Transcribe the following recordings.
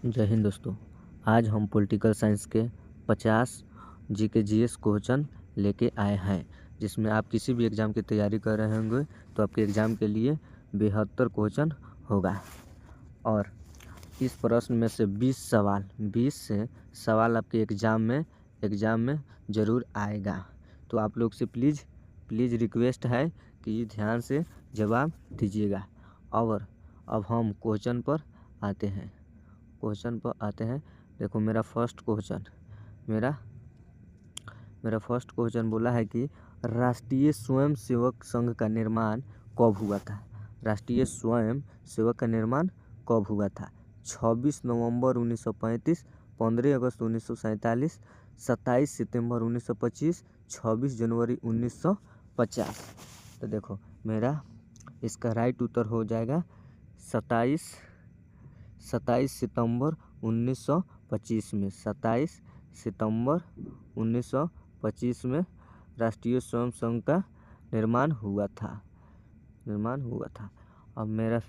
जय हिंद दोस्तों। आज हम पॉलिटिकल साइंस के 50 जीके जीएस क्वेश्चन लेके आए हैं, जिसमें आप किसी भी एग्ज़ाम की तैयारी कर रहे होंगे तो आपके एग्ज़ाम के लिए 72 क्वेश्चन होगा। और इस प्रश्न में से 20 से सवाल आपके एग्ज़ाम में ज़रूर आएगा। तो आप लोग से प्लीज़ रिक्वेस्ट है कि ध्यान से जवाब दीजिएगा। और अब हम क्वेश्चन पर आते हैं। देखो, मेरा फर्स्ट क्वेश्चन बोला है कि राष्ट्रीय स्वयंसेवक संघ का निर्माण कब हुआ था। राष्ट्रीय स्वयंसेवक का निर्माण कब हुआ था? 26 नवंबर 1935, 15 अगस्त 1947, 27 सितंबर 1925, 26 जनवरी 1950। तो देखो, मेरा इसका राइट उत्तर हो जाएगा 27 सितंबर 1925 में। 27 सितंबर 1925 में राष्ट्रीय स्वयं संघ का निर्माण हुआ था। अब मेरा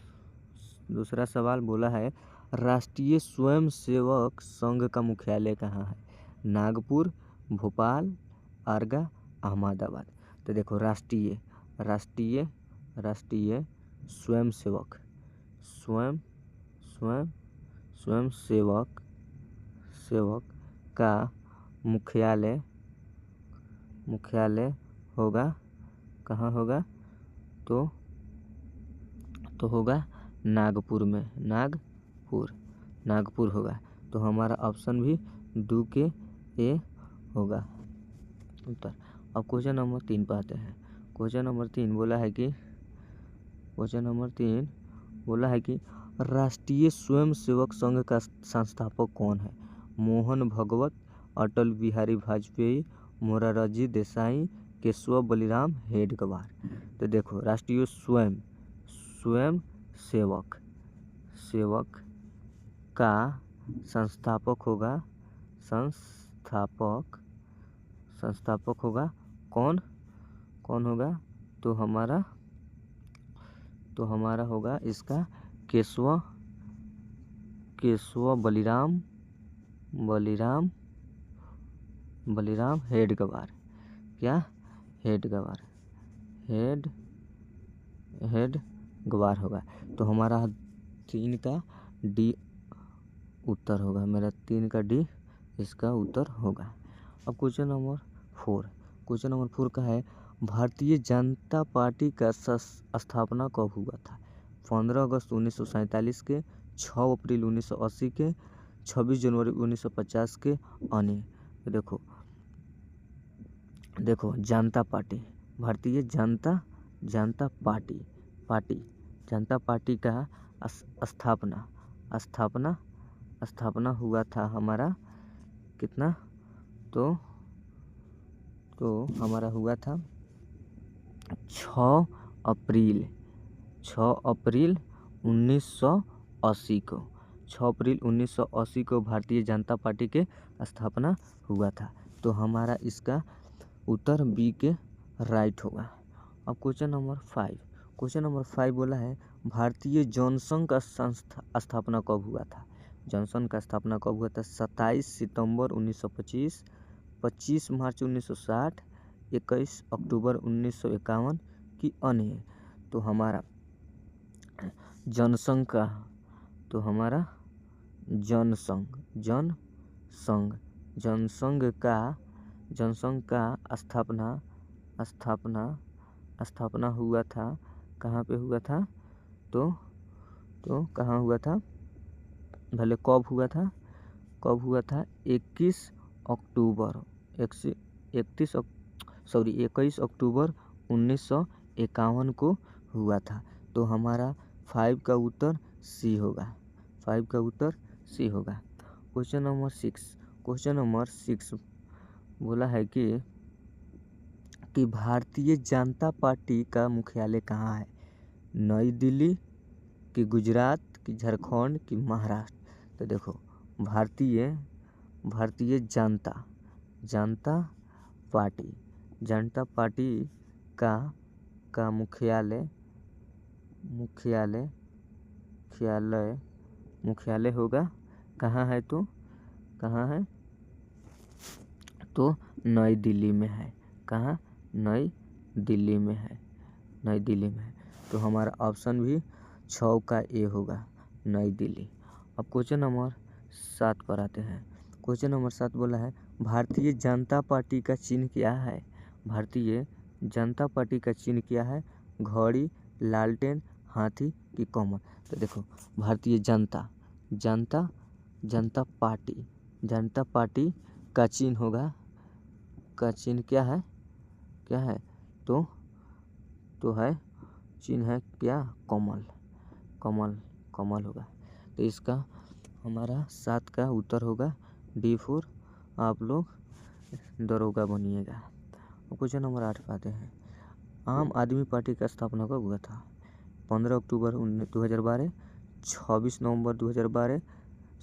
दूसरा सवाल बोला है, राष्ट्रीय स्वयंसेवक संघ का मुख्यालय कहाँ है? नागपुर, भोपाल, आगरा, अहमदाबाद। तो देखो, राष्ट्रीय स्वयंसेवक का मुख्यालय होगा, कहाँ होगा? तो होगा नागपुर में। नागपुर होगा। तो हमारा ऑप्शन भी 2 के ए होगा उत्तर। अब क्वेश्चन नंबर 3 पर आते हैं। क्वेश्चन नंबर 3 बोला है कि राष्ट्रीय स्वयंसेवक संघ का संस्थापक कौन है? मोहन भागवत, अटल बिहारी वाजपेयी, मोरारजी देसाई, केशव बलिराम हेडगेवार। तो देखो, राष्ट्रीय स्वयंसेवक का संस्थापक होगा कौन होगा? तो हमारा होगा इसका केशव बलिराम हेडगेवार। क्या? हेडगेवार होगा। तो हमारा 3 का डी उत्तर होगा। मेरा 3 का डी इसका उत्तर होगा। अब क्वेश्चन नंबर 4 का है, भारतीय जनता पार्टी का स्थापना कब हुआ था? 15 अगस्त 1947 के, 6 अप्रैल 1980 के, 26 जनवरी 1950 के अन्य। तो देखो, जनता पार्टी, भारतीय जनता पार्टी का स्थापना हुआ था हमारा कितना? तो हमारा हुआ था 6 अप्रैल 1980 को। 6 अप्रैल 1980 को भारतीय जनता पार्टी के स्थापना हुआ था। तो हमारा इसका उत्तर बी के राइट होगा। अब क्वेश्चन नंबर 5 बोला है, भारतीय जनसंघ का स्थापना कब हुआ था? जनसंघ का स्थापना कब हुआ था? 27 सितंबर 1925, 25 मार्च 1960, 21 अक्टूबर 1951 की अन्य। तो हमारा जनसंघ का स्थापना हुआ था, कहाँ पे हुआ था? तो कहाँ हुआ था? भले कब हुआ था? 21 अक्टूबर 1951 को हुआ था। तो हमारा 5 का उत्तर सी होगा। क्वेश्चन नंबर 6 बोला है कि भारतीय जनता पार्टी का मुख्यालय कहाँ है? नई दिल्ली कि गुजरात कि झारखंड कि महाराष्ट्र? तो देखो, भारतीय जनता पार्टी का मुख्यालय होगा कहाँ है तो कहाँ है तो नई दिल्ली में है। कहाँ? नई दिल्ली में है। नई दिल्ली में है। तो हमारा ऑप्शन भी 6 का ए होगा, नई दिल्ली। अब क्वेश्चन नंबर 7 पर आते हैं। क्वेश्चन नंबर 7 बोला है भारतीय जनता पार्टी का चिन्ह क्या है? भारतीय जनता पार्टी का चिन्ह क्या है? घड़ी, लालटेन, हाथी की कमर। तो देखो भारतीय जनता पार्टी का चिन्ह होगा, का चिन्ह क्या है? तो है चिन्ह है क्या? कमल होगा। तो इसका हमारा 7 का उत्तर होगा D4। आप लोग दरोगा बनिएगा। क्वेश्चन नंबर 8 पे आते हैं। आम आदमी पार्टी का स्थापना कब हुआ था? 15 अक्टूबर 2012, 26 नवंबर 2012,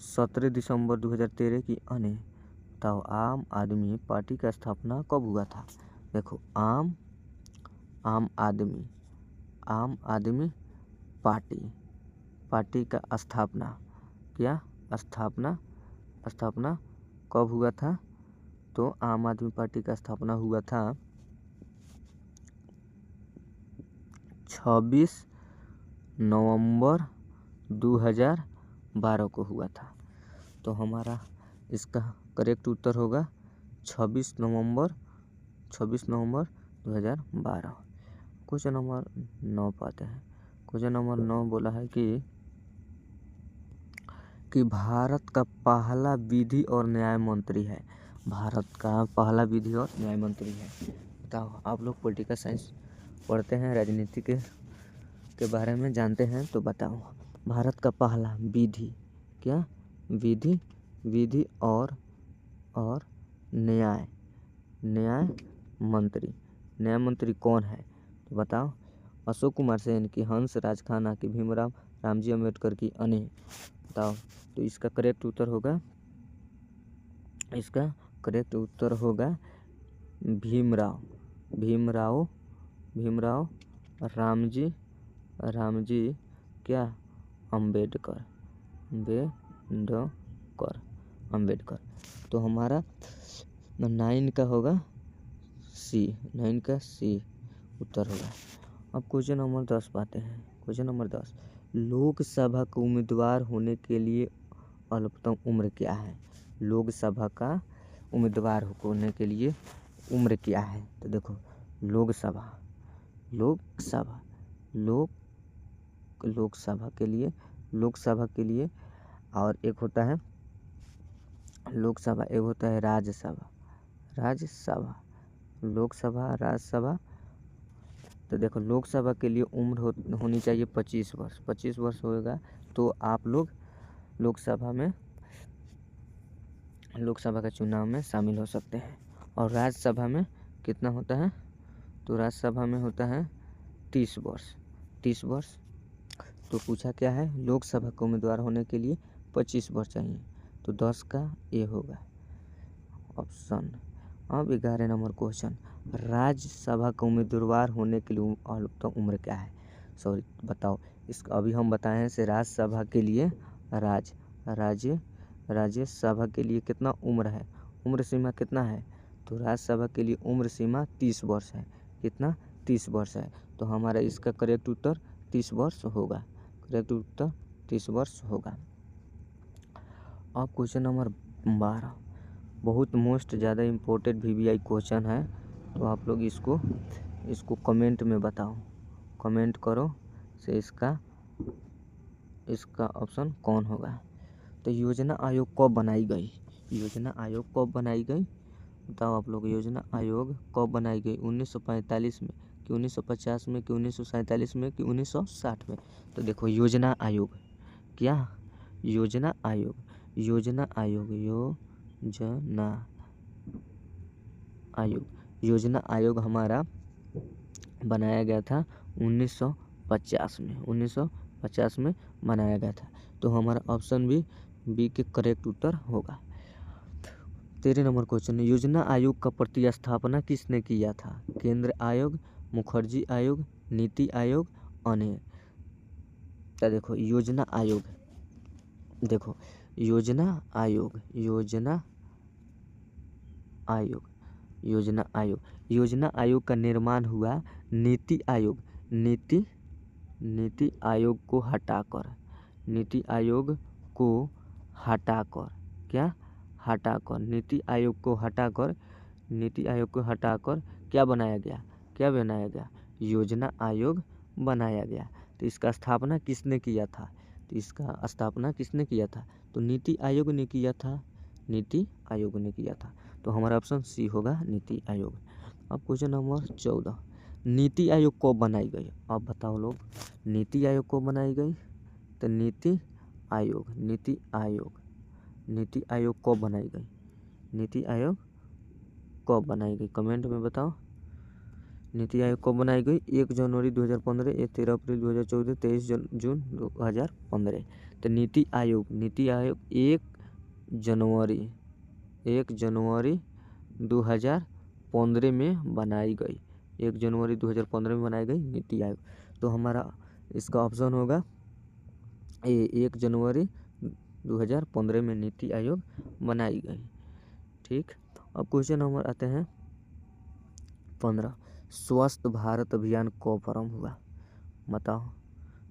17 दिसंबर 2013 की अन्य। बताओ आम आदमी पार्टी का स्थापना कब हुआ था? देखो आम आदमी पार्टी का स्थापना कब हुआ था? तो आम आदमी पार्टी का स्थापना हुआ था 26 नवंबर 2012 को हुआ था। तो हमारा इसका करेक्ट उत्तर होगा 26 नवंबर 2012। क्वेश्चन नंबर 9 पाते हैं। क्वेश्चन नंबर 9 बोला है कि भारत का पहला विधि और न्याय मंत्री है। भारत का पहला विधि और न्याय मंत्री है। बताओ आप लोग पॉलिटिकल साइंस पढ़ते हैं, राजनीति के बारे में जानते हैं, तो बताओ भारत का पहला विधि क्या? विधि और न्याय मंत्री कौन है? तो बताओ अशोक कुमार सेन की, हंस राज खान्ना की, भीमराव रामजी अम्बेडकर की, अन्य। बताओ तो इसका करेक्ट उत्तर होगा भीमराव रामजी क्या? अम्बेडकर। तो हमारा 9 का होगा सी उत्तर होगा। अब क्वेश्चन नंबर 10 पाते हैं। क्वेश्चन नंबर 10 लोकसभा का उम्मीदवार होने के लिए अल्पतम उम्र क्या है? लोकसभा का उम्मीदवार होने के लिए उम्र क्या है? तो देखो लोकसभा के लिए और एक होता है राज्यसभा। लोकसभा, राज्यसभा। तो देखो लोकसभा के लिए उम्र होनी चाहिए 25 वर्ष। 25 वर्ष होगा तो आप लोग लोकसभा का चुनाव में शामिल हो सकते हैं। और राज्यसभा में कितना होता है? तो राज्यसभा में होता है 30 वर्ष। तो पूछा क्या है? लोकसभा का उम्मीदवार होने के लिए 25 वर्ष चाहिए। तो 10 का ए होगा ऑप्शन। अब 11 नंबर क्वेश्चन राज्यसभा का उम्मीदवार होने के लिए अल्पतम उम्र क्या है? बताओ इसका अभी हम बताए हैं से राज्यसभा के लिए राज्यसभा के लिए कितना उम्र है? उम्र सीमा कितना है? तो राज्यसभा के लिए उम्र सीमा 30 वर्ष है। कितना? 30 वर्ष है। तो हमारा इसका करेक्ट उत्तर 30 वर्ष होगा। अब क्वेश्चन नंबर 12 बहुत मोस्ट ज़्यादा इम्पोर्टेंट VVI क्वेश्चन है। तो आप लोग इसको कमेंट में बताओ। कमेंट करो से इसका ऑप्शन कौन होगा? तो योजना आयोग कब बनाई गई? बताओ आप लोग योजना आयोग कब बनाई गई? 1945 में कि 1950 में कि 1947 में कि 1960 में? तो देखो योजना आयोग हमारा बनाया गया था 1950 में बनाया गया था। तो हमारा ऑप्शन भी बी के करेक्ट उत्तर होगा। 13 नंबर क्वेश्चन योजना आयोग का प्रतिस्थापना किसने किया था? केंद्र आयोग, मुखर्जी आयोग, नीति आयोग, अन्य। तो देखो योजना देखो, योजना आयोग, योजना आयोग, योजना आयोग, योजना आयोग का निर्माण हुआ नीति आयोग, नीति आयोग को हटाकर, नीति आयोग को हटाकर, क्या हटाकर, नीति आयोग को हटाकर, नीति आयोग को हटाकर क्या बनाया गया, क्या बनाया गया, योजना आयोग बनाया गया। तो इसका स्थापना किसने किया था, तो इसका स्थापना किसने किया था, तो नीति आयोग ने किया था, नीति आयोग ने किया था। तो हमारा ऑप्शन सी होगा नीति आयोग। अब क्वेश्चन नंबर 14, नीति आयोग कब बनाई गई, अब बताओ लोग, नीति आयोग कब बनाई गई, तो नीति आयोग, नीति आयोग, नीति आयोग कब बनाई गई, नीति आयोग कब बनाई गई, कमेंट में बताओ। नीति आयोग कब बनाई गई, 1 जनवरी 2015, 13 अप्रैल 2014, 23 जून 2015। तो नीति आयोग 1 जनवरी 2015 में बनाई गई, 1 जनवरी 2015 में बनाई गई नीति आयोग। तो हमारा इसका ऑप्शन होगा ए, 1 जनवरी 2015 में नीति आयोग बनाई गई। ठीक, अब क्वेश्चन नंबर आते हैं 15, स्वस्थ भारत अभियान कब आरंभ हुआ, बताओ,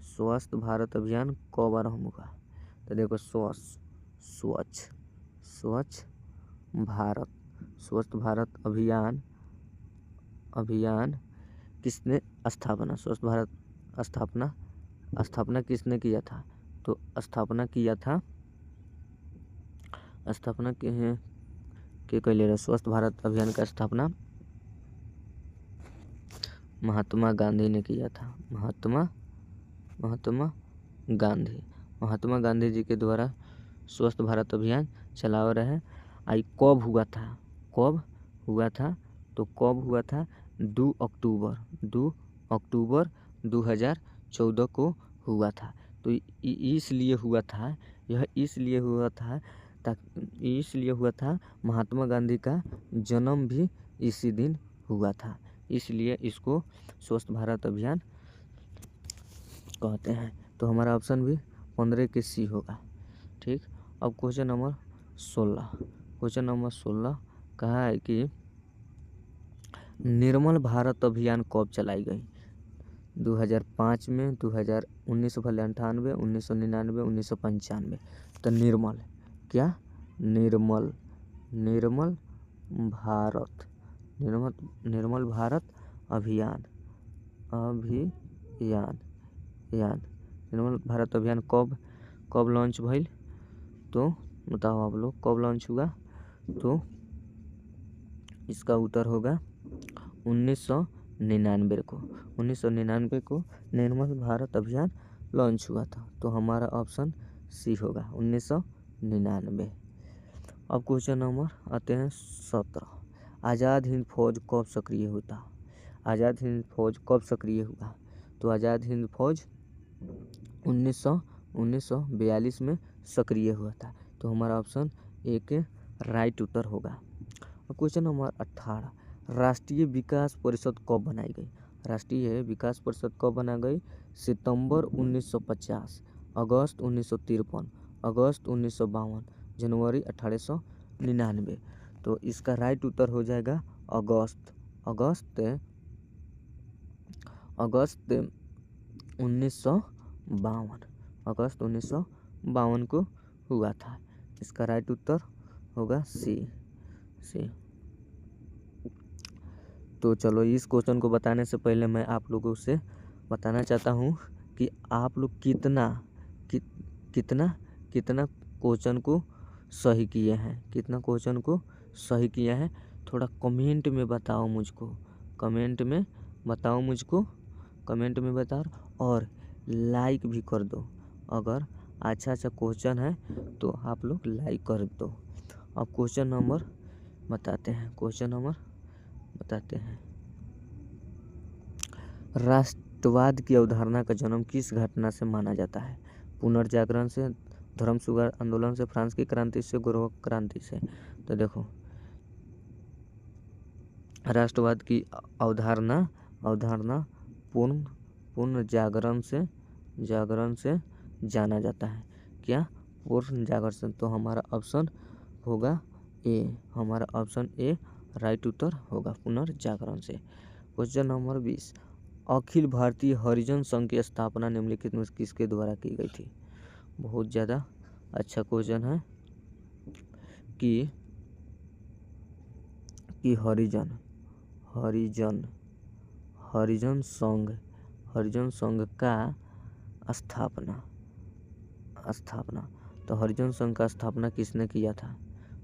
स्वस्थ भारत अभियान कब आरंभ हुआ। तो देखो, स्वच्छ भारत अभियान किसने स्थापना, स्वच्छ भारत स्थापना किसने किया था, तो स्थापना के कैले रहे, स्वस्थ भारत अभियान का स्थापना महात्मा गांधी ने किया था, महात्मा गांधी जी के द्वारा स्वस्थ भारत अभियान चलावा रहे। आई कब हुआ था, तो कब हुआ था, 2 अक्टूबर 2014 को हुआ था। तो इसलिए हुआ था महात्मा गांधी का जन्म भी इसी दिन हुआ था, इसलिए इसको स्वस्थ भारत अभियान कहते हैं। तो हमारा ऑप्शन भी 15 के सी होगा। ठीक, अब क्वेश्चन नंबर 16 कहा है कि निर्मल भारत अभियान कब चलाई गई, 2005 में, 1998, 1999, 1995। तो निर्मल भारत अभियान निर्मल भारत अभियान कब लॉन्च भइल, तो बताओ आप लोग कब लॉन्च हुआ। तो इसका उत्तर होगा 1999 को निर्मल भारत अभियान लॉन्च हुआ था। तो हमारा ऑप्शन सी होगा 1999। अब क्वेश्चन नंबर आते हैं 17, आज़ाद हिंद फौज कब सक्रिय हुआ, तो आज़ाद हिंद फौज 1942 में सक्रिय हुआ था। तो हमारा ऑप्शन ए के राइट उत्तर होगा। अब क्वेश्चन नंबर 18, राष्ट्रीय विकास परिषद कब बनाई गई, सितंबर 1950, अगस्त 1953, अगस्त 1952, जनवरी 1899। तो इसका राइट उत्तर हो जाएगा अगस्त 1952 को हुआ था। इसका राइट उत्तर होगा सी। तो चलो, इस क्वेश्चन को बताने से पहले मैं आप लोगों से बताना चाहता हूँ कि आप लोग कितना क्वेश्चन को सही किए हैं, थोड़ा कमेंट में बताओ मुझको, और लाइक भी कर दो। अगर अच्छा क्वेश्चन है तो आप लोग लाइक कर दो। अब क्वेश्चन नंबर बताते हैं। राष्ट्रवाद की अवधारणा का जन्म किस घटना से माना जाता है, पुनर्जागरण से, धर्म सुधार आंदोलन से, फ्रांस की क्रांति से, गोरखा क्रांति से। तो देखो, राष्ट्रवाद की अवधारणा पूर्ण जागरण से जाना जाता है। क्या पुनर्जागरण। तो हमारा ऑप्शन होगा ए, हमारा ऑप्शन ए राइट उत्तर होगा पुनर्जागरण से। क्वेश्चन नंबर 20, अखिल भारतीय हरिजन संघ की स्थापना निम्नलिखित में किसके द्वारा की गई थी। बहुत ज़्यादा अच्छा क्वेश्चन है कि हरिजन संघ का स्थापना तो हरिजन संघ का स्थापना किसने किया था।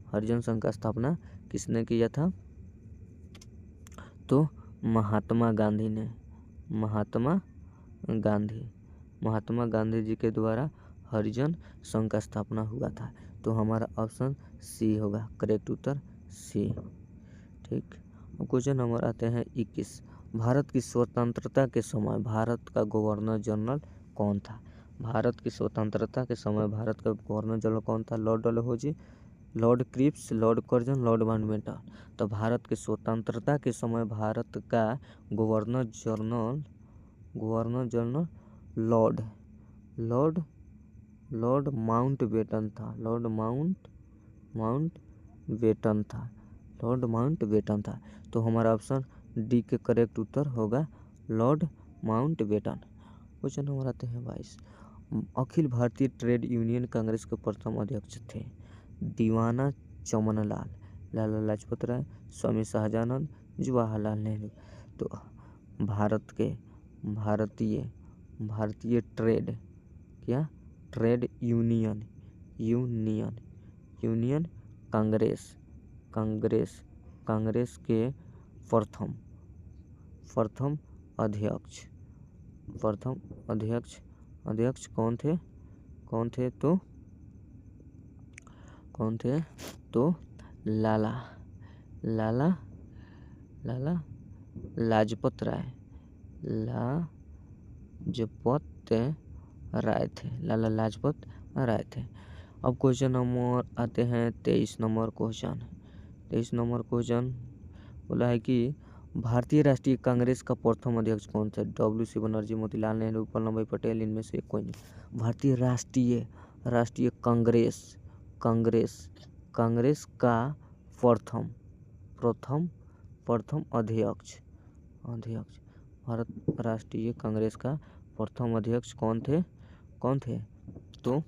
हरिजन संघ का स्थापना किसने किया था, तो महात्मा गांधी जी के द्वारा हरिजन संघ का स्थापना हुआ था। तो हमारा ऑप्शन सी होगा, करेक्ट उत्तर सी। ठीक, क्वेश्चन नंबर आते हैं 21, भारत की स्वतंत्रता के समय भारत का गवर्नर जनरल कौन था। भारत की स्वतंत्रता के समय भारत का गवर्नर जनरल कौन था। Lord Dalhousie, Lord Cripps, Lord Curzon, Lord Mountbatten. तो भारत की स्वतंत्रता के समय भारत का गवर्नर जनरल लॉर्ड माउंटबेटन था। तो हमारा ऑप्शन डी के करेक्ट उत्तर होगा लॉर्ड माउंटबेटन। क्वेश्चन नंबर आते हैं 22, अखिल भारतीय ट्रेड यूनियन कांग्रेस के प्रथम अध्यक्ष थे। दीवाना चमनलाल, लाला लाजपत राय, स्वामी शाहजानंद, जवाहरलाल नेहरू। तो भारतीय ट्रेड यूनियन कांग्रेस के प्रथम अध्यक्ष कौन थे तो लाला लाजपत राय थे। अब क्वेश्चन नंबर आते हैं 23 नंबर क्वेश्चन बोला है कि भारतीय राष्ट्रीय कांग्रेस का प्रथम अध्यक्ष कौन था। WC बनर्जी, मोतीलाल नेहरू, वल्लभ भाई पटेल, इनमें से कोई नहीं। भारतीय राष्ट्रीय कांग्रेस का प्रथम अध्यक्ष भारत राष्ट्रीय कांग्रेस का प्रथम अध्यक्ष कौन थे तो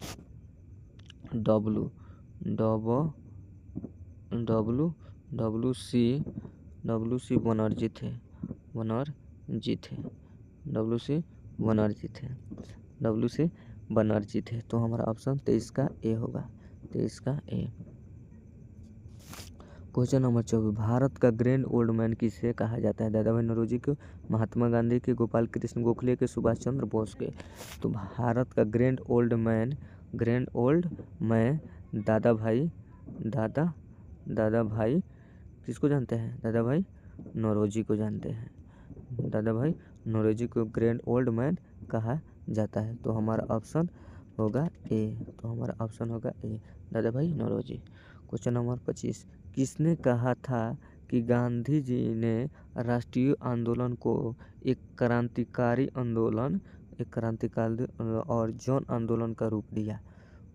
WC बनर्जी थे। तो हमारा ऑप्शन 23 का ए होगा, 23 का ए। क्वेश्चन नंबर 24, भारत का ग्रैंड ओल्ड मैन किसे कहा जाता है। दादा भाई नौरोजी को, महात्मा गांधी के, गोपाल कृष्ण गोखले के, सुभाष चंद्र बोस के। तो भारत का ग्रैंड ओल्ड मैन दादा भाई किसको जानते हैं। दादा भाई नौरोजी को जानते हैं। दादा भाई नौरोजी को ग्रैंड ओल्ड मैन कहा जाता है। तो हमारा ऑप्शन होगा ए, दादा भाई नौरोजी। क्वेश्चन नंबर 25, किसने कहा था कि गांधी जी ने राष्ट्रीय आंदोलन को एक क्रांतिकारी आंदोलन और जन आंदोलन का रूप दिया।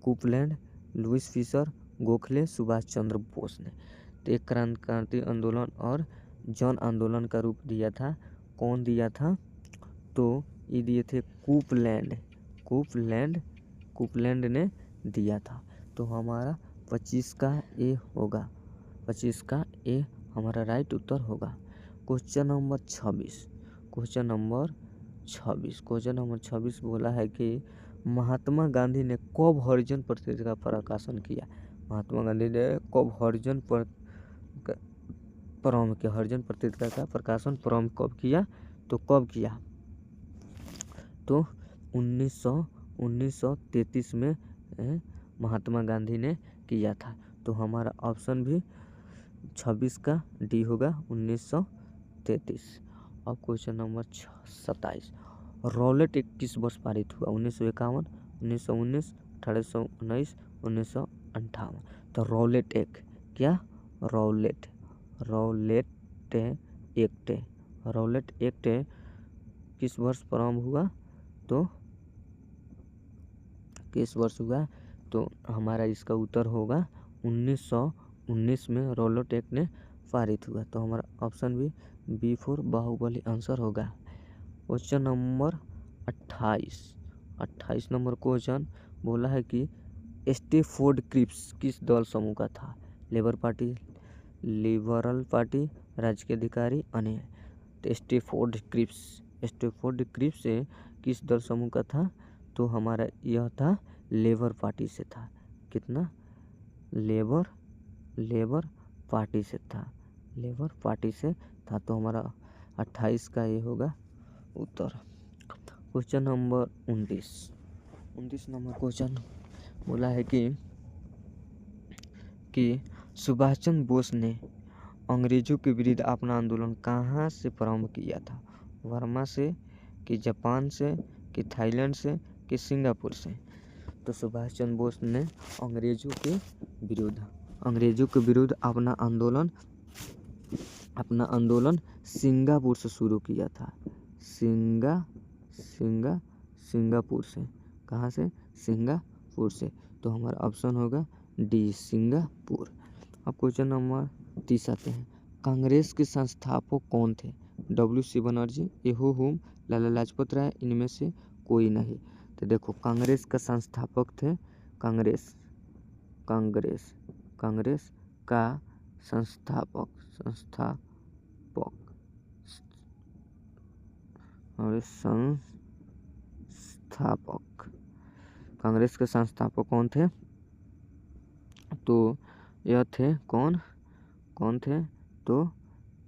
Copeland, Lewis Fisher, Gokhale, Subhash Chandra Bose ने। तो एक क्रांतिकारी आंदोलन और जन आंदोलन का रूप दिया था। कौन दिया था तो ये दिए थे कोपलैंड ने दिया था। तो हमारा 25 का ए होगा, 25 का ए हमारा राइट उत्तर होगा। क्वेश्चन नंबर 26 बोला है कि महात्मा गांधी ने कब हरिजन पत्रिका का प्रकाशन किया। महात्मा गांधी ने कब हरिजन पत्रिका का प्रकाशन प्रारंभ कब किया तो 1933 में महात्मा गांधी ने किया था। तो हमारा ऑप्शन भी 26 का डी होगा, 1933। अब क्वेश्चन नंबर 27, रॉलेट एक्ट किस वर्ष पारित हुआ। 1951, 1919, 1819, 1958। तो रॉलेट एक्ट किस वर्ष प्रारंभ हुआ तो हमारा इसका उत्तर होगा 1919 में रोलोट एक्ट ने पारित हुआ। तो हमारा ऑप्शन बी 4 बाहुबली आंसर होगा। क्वेश्चन नंबर 28 नंबर क्वेश्चन बोला है कि स्टैफोर्ड क्रिप्स किस दल समूह का था? लेबर पार्टी, लिबरल पार्टी, राज्य अधिकारी, अन्य। तो स्टैफोर्ड क्रिप्स से किस दल समूह का था? तो हमारा यह था लेबर पार्टी से था। कितना? लेबर पार्टी से था। लेबर पार्टी से था। तो हमारा 28 का ये होगा उत्तर। क्वेश्चन नंबर 29 नंबर क्वेश्चन बोला है कि सुभाष चंद्र बोस ने अंग्रेजों के विरुद्ध अपना आंदोलन कहाँ से प्रारंभ किया था? बर्मा से, कि जापान से, कि थाईलैंड से, कि सिंगापुर से? तो सुभाष चंद्र बोस ने अंग्रेजों के विरुद्ध अपना आंदोलन सिंगापुर से शुरू किया था। सिंगापुर से। कहाँ से? सिंगापुर से। तो हमारा ऑप्शन होगा डी, सिंगापुर। अब क्वेश्चन नंबर 30 आते हैं। कांग्रेस के संस्थापक कौन थे? WC बनर्जी, एहो हुम, लाला लाजपत राय, इनमें से कोई नहीं। तो देखो, कांग्रेस का संस्थापक थे कांग्रेस का संस्थापक कांग्रेस के संस्थापक कौन थे? तो यह थे कौन थे? तो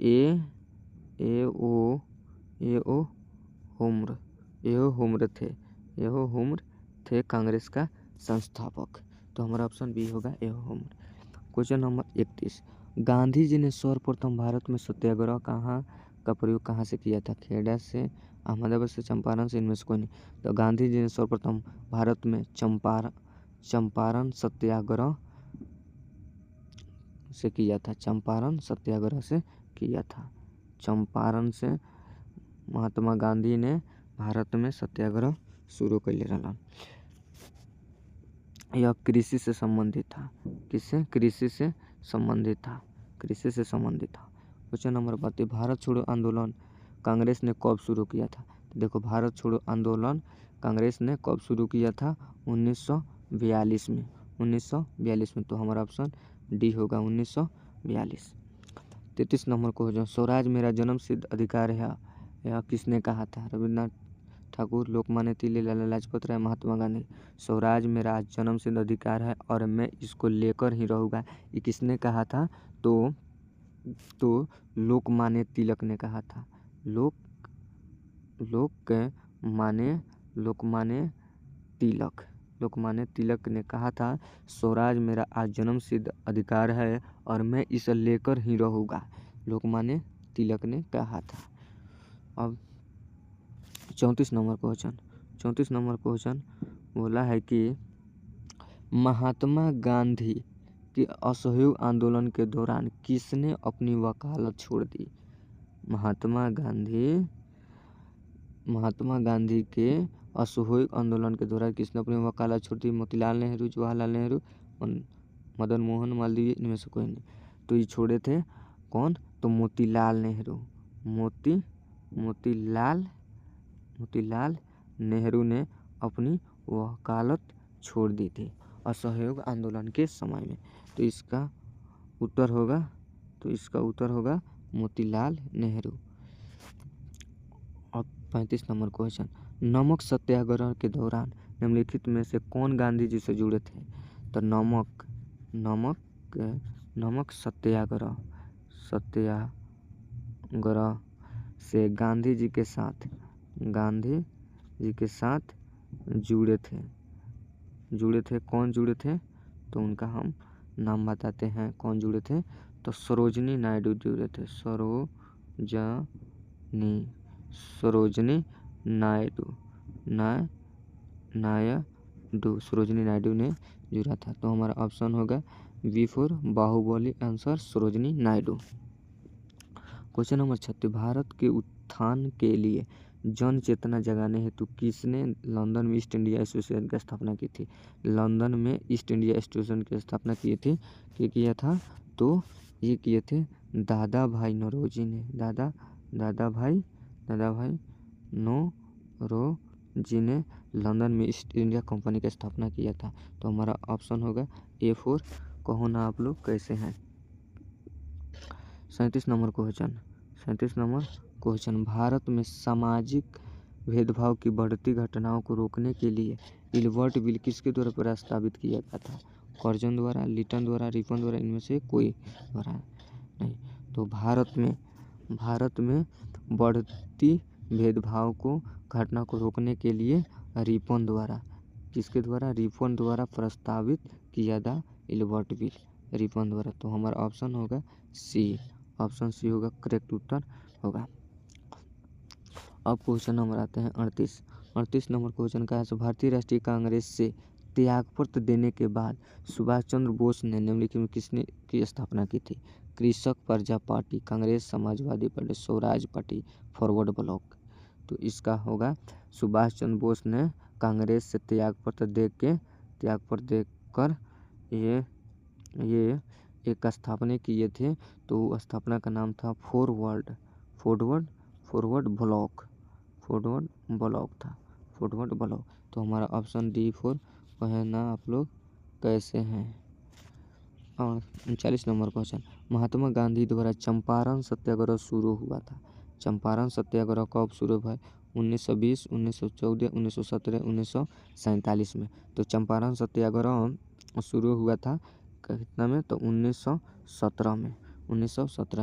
एओ हुम्र थे कांग्रेस का संस्थापक। तो हमारा ऑप्शन बी होगा AO Hume. Question number 31। Gandhi ji ने सर्वप्रथम भारत में सत्याग्रह का प्रयोग कहाँ से किया था? खेड़ा से, अहमदाबाद से, चंपारण से, इनमें से कोई नहीं। तो गांधी जी ने सर्वप्रथम भारत में चंपारण सत्याग्रह से किया था। चंपारण सत्याग्रह से किया था। चंपारण से महात्मा गांधी ने भारत में सत्याग्रह शुरू कर लिया। यह कृषि से संबंधित था। किससे? कृषि से संबंधित था। Question number 32। भारत छोड़ो आंदोलन कांग्रेस ने कब शुरू किया था? तो देखो, भारत छोड़ो आंदोलन कांग्रेस ने कब शुरू किया था? 1942 में। 1942 में। तो हमारा ऑप्शन डी होगा 1942। 33 नंबर क्वेश्चन। स्वराज मेरा जन्मसिद्ध अधिकार है, यह किसने कहा था? रविन्द्रनाथ ठाकुर, लोकमान्य तिलक, लाला लाजपत राय, महात्मा गांधी। स्वराज मेरा जन्मसिद्ध अधिकार है और मैं इसको लेकर ही रहूँगा, ये किसने कहा था? तो लोकमान्य तिलक ने कहा था। लोकमान्य तिलक ने कहा था, स्वराज मेरा आज जन्मसिद्ध अधिकार है और मैं इसे लेकर ही रहूँगा। लोकमान्य तिलक ने कहा था। अब 34 नंबर क्वेश्चन बोला है कि महात्मा गांधी के असहयोग आंदोलन के दौरान किसने अपनी वकालत छोड़ दी? महात्मा गांधी के असहयोग आंदोलन के दौरान किसने अपनी वकालत छोड़ दी? मोतीलाल नेहरू, जवाहरलाल नेहरू, मदन मोहन मालवीय, इनमें से कोई नहीं। तो ये छोड़े थे कौन? तो मोतीलाल नेहरू ने अपनी वकालत छोड़ दी थी असहयोग आंदोलन के समय में। तो इसका उत्तर होगा मोतीलाल नेहरू। अब 35 नंबर क्वेश्चन। नमक सत्याग्रह के दौरान निम्नलिखित में से कौन गांधी जी से जुड़े थे? तो नमक सत्याग्रह से गांधी जी के साथ जुड़े थे। कौन जुड़े थे? तो उनका हम नाम बताते हैं। कौन जुड़े थे? तो सरोजनी नायडू जुड़े थे। सरोजनी नायडू ने जुड़ा था। तो हमारा ऑप्शन होगा B4 Baahubali answer Sarojini Naidu. Question number 36। Bharat के उत्थान के लिए जन चेतना जगाने हेतु किसने लंदन में ईस्ट इंडिया एसोसिएशन की स्थापना की थी? लंदन में ईस्ट इंडिया एसोसिएशन की स्थापना की थी, किया था? तो ये किए थे दादा भाई नौरोजी ने। दादा भाई नौरोजी ने लंदन में ईस्ट इंडिया कंपनी की स्थापना किया था। तो हमारा ऑप्शन होगा A4। कहो ना आप लोग कैसे हैं। 37 नंबर क्वेश्चन, भारत में सामाजिक भेदभाव की बढ़ती घटनाओं को रोकने के लिए इल्बर्ट बिल किसके द्वारा प्रस्तावित किया गया था? कर्जन द्वारा, लिटन द्वारा, रिपन द्वारा, इनमें से कोई द्वारा नहीं। तो भारत में बढ़ती भेदभाव को घटना को रोकने के लिए रिपन द्वारा, किसके द्वारा? रिपन द्वारा प्रस्तावित किया था इल्बर्ट बिल, रिपन द्वारा। तो हमारा ऑप्शन होगा सी, ऑप्शन सी होगा करेक्ट उत्तर होगा। अब क्वेश्चन नंबर आते हैं 38 नंबर क्वेश्चन का है, भारतीय राष्ट्रीय कांग्रेस से त्यागपत्र देने के बाद सुभाष चंद्र बोस ने निम्नलिखित में किसने की स्थापना की थी? कृषक प्रजा party, Congress, Samajwadi party, Swaraj party, forward block. तो इसका होगा सुभाष चंद्र बोस ने कांग्रेस से त्यागपत्र देकर ये एक स्थापना किए थे। तो स्थापना का नाम था फॉरवर्ड ब्लॉक। तो हमारा ऑप्शन D4 कहना आप लोग कैसे हैं। और 39 नंबर क्वेश्चन, महात्मा गांधी द्वारा चंपारण सत्याग्रह शुरू हुआ था। चंपारण सत्याग्रह कब शुरू हुआ? 1920, 1914, 1917, 1947 में। तो चंपारण सत्याग्रह शुरू हुआ था कितना में? तो 1917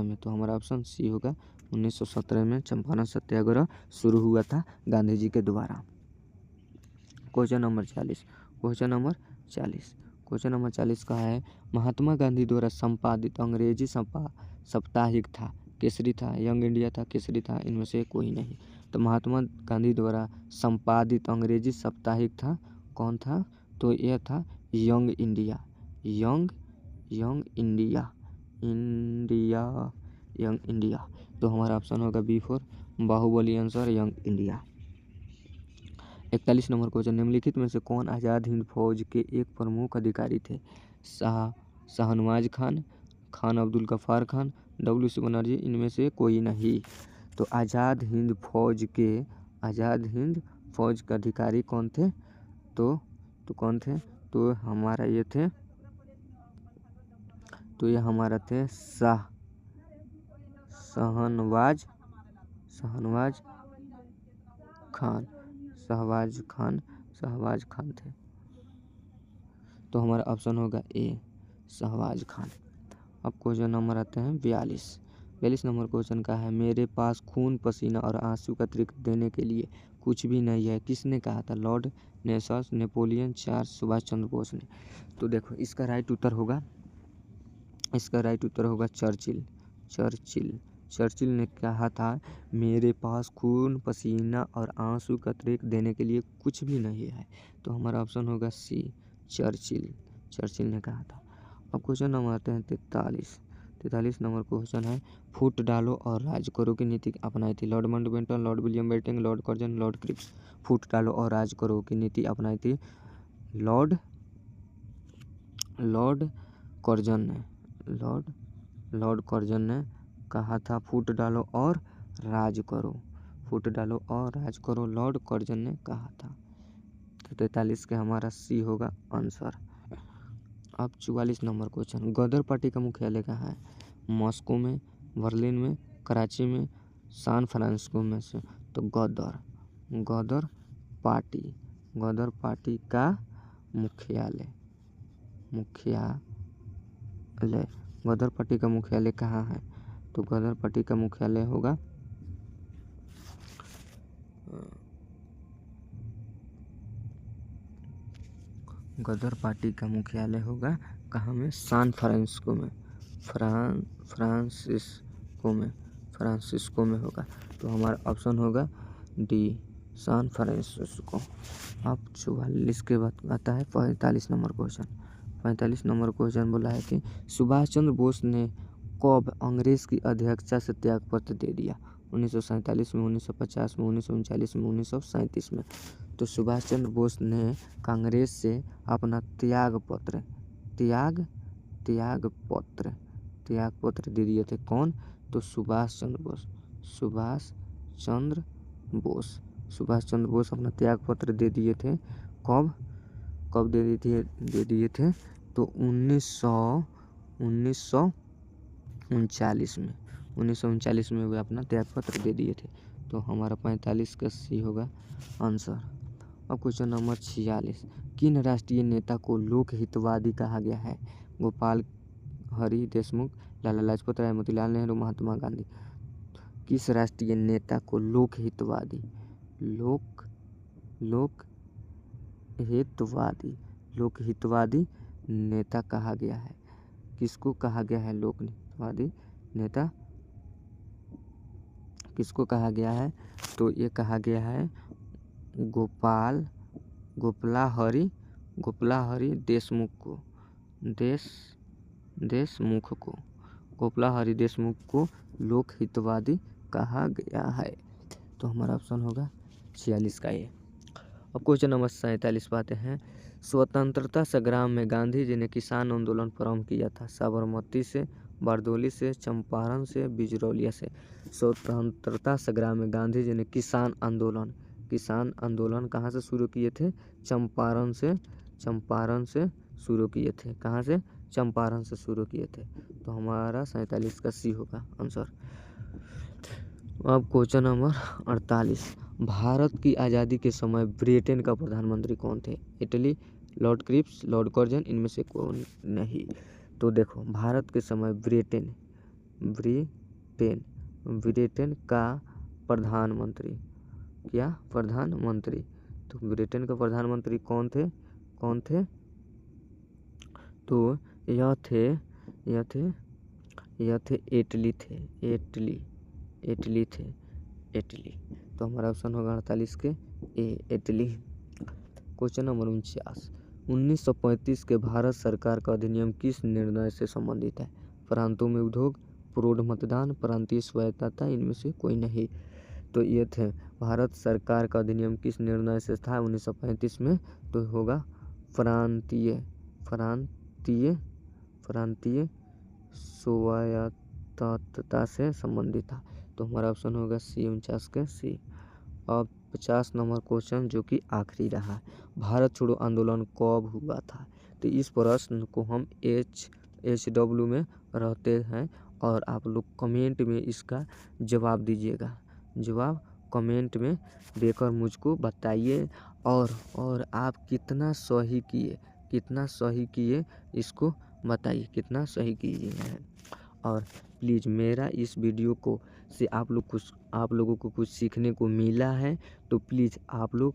में। तो हमारा ऑप्शन सी होगा 1917 में चंपारण सत्याग्रह शुरू हुआ था गांधी जी के द्वारा। क्वेश्चन नंबर 40 का है, महात्मा गांधी द्वारा संपादित अंग्रेजी साप्ताहिक था, केसरी था, यंग इंडिया था, केसरी था, इनमें से कोई नहीं। तो महात्मा गांधी द्वारा संपादित अंग्रेजी साप्ताहिक था, कौन था? तो यह था यंग इंडिया। तो हमारा ऑप्शन होगा B4 Baahubali answer young India. 41 number question, निम्नलिखित में से कौन आज़ाद हिंद फौज के एक प्रमुख अधिकारी थे? शाहनवाज खान अब्दुल गफ्फार खान, WC बनर्जी, इनमें से कोई नहीं। तो आज़ाद हिंद फौज के अधिकारी कौन थे? तो कौन थे? तो हमारा ये थे शाहनवाज खान थे। तो हमारा ऑप्शन होगा A शहबाज खान। अब क्वेश्चन नंबर आते हैं 42 नंबर क्वेश्चन का है, मेरे पास खून पसीना और आंसू का अतिरिक्त देने के लिए कुछ भी नहीं है, किसने कहा था? Lord Nelson, Napoleon, Charles, Subhash Chandra Bose ने। तो देखो इसका राइट उत्तर होगा चर्चिल ने कहा था मेरे पास खून पसीना और आंसू का अतिरिक्त देने के लिए कुछ भी नहीं है। तो हमारा ऑप्शन होगा सी चर्चिल ने कहा था। अब क्वेश्चन नंबर आते हैं 43 नंबर क्वेश्चन है, फूट डालो और राज करो की नीति अपनाई थी? Lord Mountbatten, Lord William Bentinck, Lord Curzon, Lord Cripps. फूट डालो और राज करो की नीति अपनाई थी लॉर्ड कर्जन ने कहा था फूट डालो और राज करो, लॉर्ड कर्जन ने कहा था। तो 43 के हमारा सी होगा आंसर। अब 44 नंबर क्वेश्चन, गदर पार्टी का मुख्यालय कहाँ है? मॉस्को में, बर्लिन में, कराची में, सैन फ्रांसिस्को में से। तो गदर पार्टी का मुख्यालय गदर पार्टी का मुख्यालय कहाँ है? तो गदर पार्टी का मुख्यालय होगा कहाँ में? सैन फ्रांसिस्को में होगा। तो हमारा ऑप्शन होगा डी सैन फ्रांसिस्को। अब 44 के बाद आता है 45 नंबर क्वेश्चन बोला है कि सुभाष चंद्र बोस ने कब अंग्रेज की अध्यक्षता से त्यागपत्र दे दिया? 1947 में, 1950 में, 1939 में, 1937 में। तो सुभाष चंद्र बोस ने कांग्रेस से अपना त्याग पत्र दे दिए थे। कौन? तो सुभाष चंद्र बोस अपना त्याग पत्र दे दिए थे। कब दे दिए थे? तो 1939 में वे अपना त्याग पत्र दे दिए थे। तो हमारा 45 का सी होगा आंसर। अब क्वेश्चन नंबर 46, किन राष्ट्रीय नेता को लोक हितवादी कहा गया है? गोपाल हरि देशमुख, लाला लाजपत राय, मोतीलाल नेहरू, महात्मा गांधी। किस राष्ट्रीय नेता को लोक हितवादी नेता कहा गया है? किसको कहा गया है लोक हितवादी नेता? किसको कहा गया है? तो ये कहा गया है गोपाला हरि देशमुख को गोपाला हरि देशमुख को लोक हितवादी कहा गया है। तो हमारा ऑप्शन होगा 46 का ये। अब क्वेश्चन नंबर 47 पाते हैं, स्वतंत्रता संग्राम में गांधी जी ने किसान आंदोलन प्रारंभ किया था? साबरमती से, बारडोली से, चंपारण से, बिजरौलिया से। स्वतंत्रता संग्राम में गांधी जी ने किसान आंदोलन कहाँ से शुरू किए थे? चंपारण से शुरू किए थे। कहाँ से? चंपारण से शुरू किए थे। तो हमारा 47 का सी होगा आंसर। अब क्वेश्चन नंबर 48, भारत की आज़ादी के समय ब्रिटेन का प्रधानमंत्री कौन थे? Italy, Lord Cripps, Lord Curzon, इनमें से कौन नहीं? तो देखो, भारत के समय ब्रिटेन का प्रधानमंत्री तो ब्रिटेन का प्रधानमंत्री कौन थे? तो यह थे इटली थे। तो हमारा ऑप्शन होगा 48 के ए, इटली। क्वेश्चन नंबर 49, 1935 के भारत सरकार का अधिनियम किस निर्णय से संबंधित है? प्रांतों में उद्योग, प्रौढ़ मतदान, प्रांतीय स्वायत्तता, इनमें से कोई नहीं। तो ये थे, भारत सरकार का अधिनियम किस निर्णय से था 1935 में? तो होगा प्रांतीय स्वायत्तता से संबंधित था। तो हमारा ऑप्शन होगा सी, 49 के सी। अब 50 नंबर क्वेश्चन जो कि आखिरी रहा, भारत छोड़ो आंदोलन कब हुआ था? तो इस प्रश्न को हम HW में रहते हैं और आप लोग कमेंट में इसका जवाब दीजिएगा। जवाब कमेंट में देकर मुझको बताइए और आप कितना सही किए इसको बताइए, कितना सही किए हैं। और प्लीज़ मेरा इस वीडियो को से आप लोगों को कुछ सीखने को मिला है तो प्लीज़ आप लोग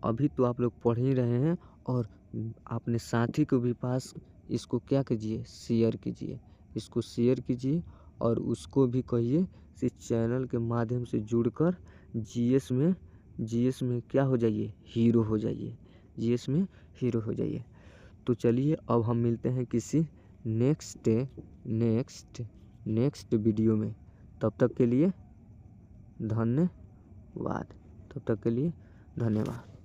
अभी तो आप लोग पढ़ ही रहे हैं और अपने साथी को भी पास इसको क्या कीजिए, शेयर कीजिए और उसको भी कहिए इस चैनल के माध्यम से जुड़कर जीएस में क्या हो जाइए, हीरो हो जाइए। तो चलिए अब हम मिलते हैं किसी नेक्स्ट वीडियो में। तब तक के लिए धन्यवाद।